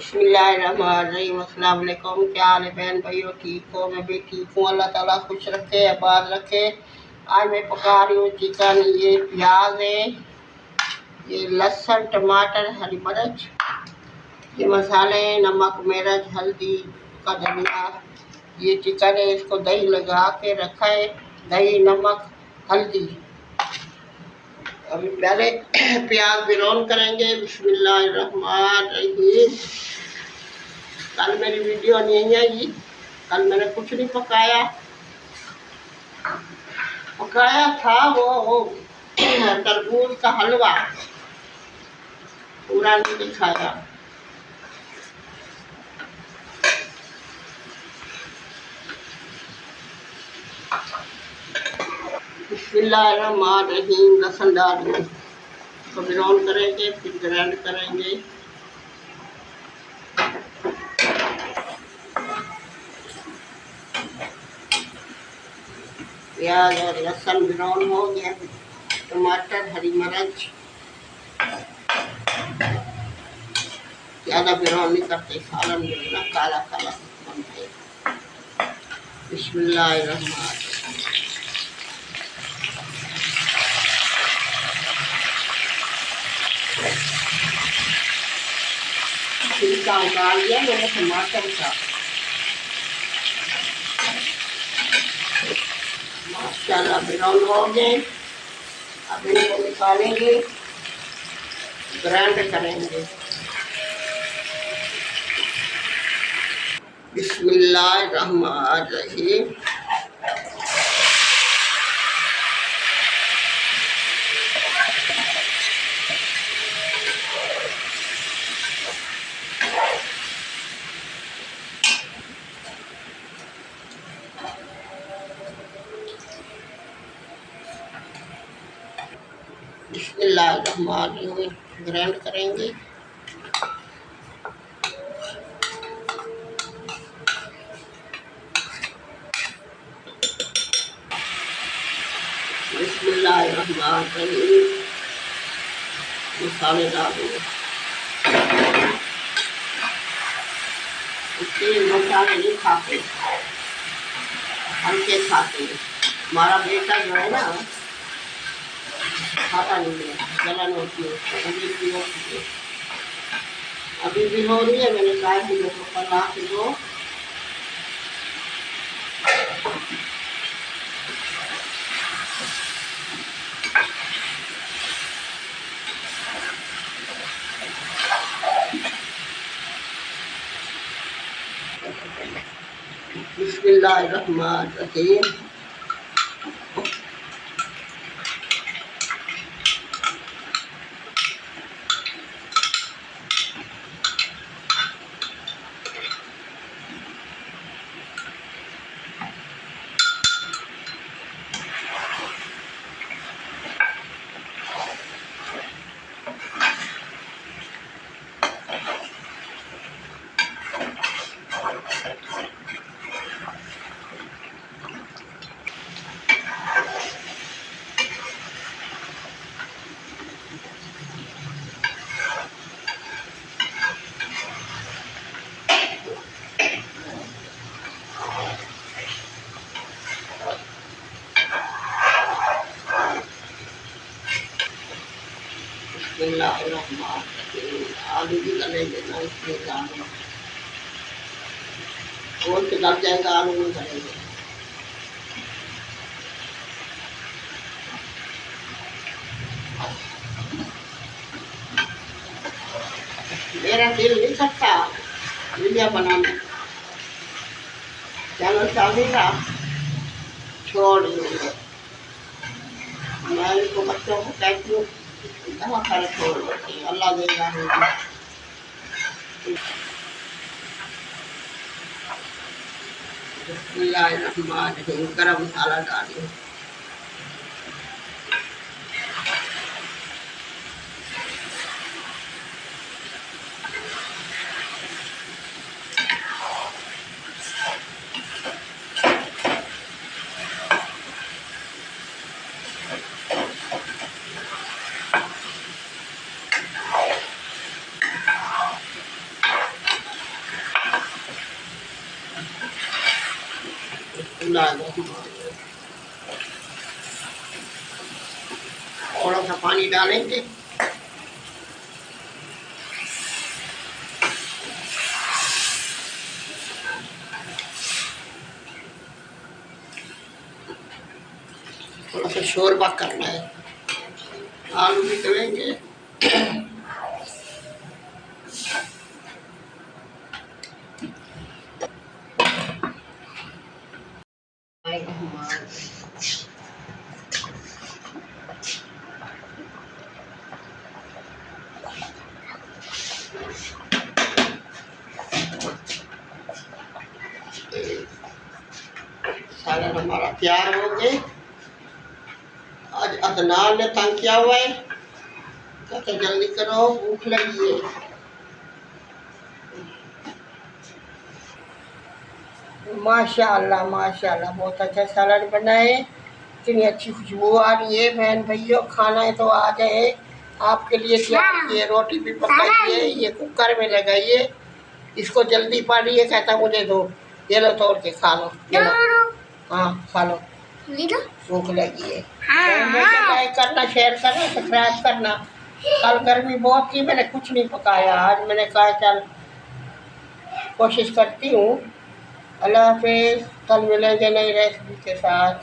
बिस्मिल्लाहिर्रहमानिर्रहीम। अस्सलाम वालेकुम। क्या हाल है बहन भाइयों? ठीक हो? मैं भी ठीक हूँ। अल्लाह ताला खुश रखे, आबाद रखे। आज मैं पका रही हूँ चिकन। ये प्याज है, ये लहसुन, टमाटर, हरी मिर्च, ये मसाले, नमक, मिर्च, हल्दी का धनिया। ये चिकन है, इसको दही लगा के रखा है, दही, नमक, हल्दी। अभी पहले प्याज ब्राउन करेंगे। बिस्मिल्लाहिर्रहमानिर्रहीम। कल मेरी वीडियो नहीं आई, कल मैंने कुछ नहीं पकाया। पकाया था वो तरबूज का हलवा, पूरा नहीं दिखाया। बिस्मिल्लाहिर्रहमानिर्रहीम। लहसुन डाल तो ब्राउन करेंगे, फिर ग्राइंड करेंगे। प्याज और लहसुन ब्राउन हो गया, टमाटर, हरी मिर्च। ज़्यादा ब्राउन नहीं करते, सालन में ना काला काला बनता है। बिस्मिल्लाहिर्रहमानिर्रहीम। छिलका उतार दिया मैंने टमाटर का। माशाल्लाह ब्राउन हो गए। अब इनको निकालेंगे, ग्राइंड करेंगे। बिस्मिल्लाहिर्रहमानिर्रहीम। बिस्मिल्लाहिर्रहमानिर्रहीम। ग्राइंड करेंगे। बिस्मिल्लाहिर्रहमानिर्रहीम। मसाले डालेंगे। इसके मसाले नहीं खाते, हल्के खाते हैं। हमारा बेटा जो है ना, खाता नहीं है, जलन होती है, अभी भी हो रही है। मैंने कहा कि मेरे को कल ला के दो। बिस्मिल्लाहिर्रहमानिर्रहीम। आलू भी गले देना, इसमें डालना, और से गल जाएगा, आलू नहीं गलेंगे। मेरा दिल नहीं करता वीडियो बनाने, चैनल चालू था, छोड़ दूँगा। मैं इनको बच्चों को कहती हूँ बहुत सारे छोड़ देती, अल्लाह देगा। बिस्मिल्लाहिर्रहमानिर्रहीम। गरम मसाला डालिए। चुला दो। थोड़ा सा पानी डालेंगे। थोड़ा सा शोरबा करना है। आलू भी तलेंगे। सालन हमारा तैयार हो गए। आज अदनान ने तंग किया हुआ है, कहते जल्दी करो भूख लगी है। माशाल्लाह माशाल्लाह बहुत अच्छा सलाद बना है। इतनी अच्छी खुशबू आ रही है। बहन भैया खाना है तो आ जाए। आपके लिए तैयार किए, रोटी भी पकाई है, ये कुकर में लगाइए। इसको जल्दी पानी है, कहता मुझे दो। ये लो तोड़ के खा लो। ये लो, हाँ खा लो, भूख लगी है। लाइक करना, शेयर करना, सब्सक्राइब करना। कल गर्मी बहुत थी, मैंने कुछ नहीं पकाया। आज मैंने कहा चल कोशिश करती हूँ। अल्लाह हाफिज़। कल मिलेंगे नई रेसिपी के साथ।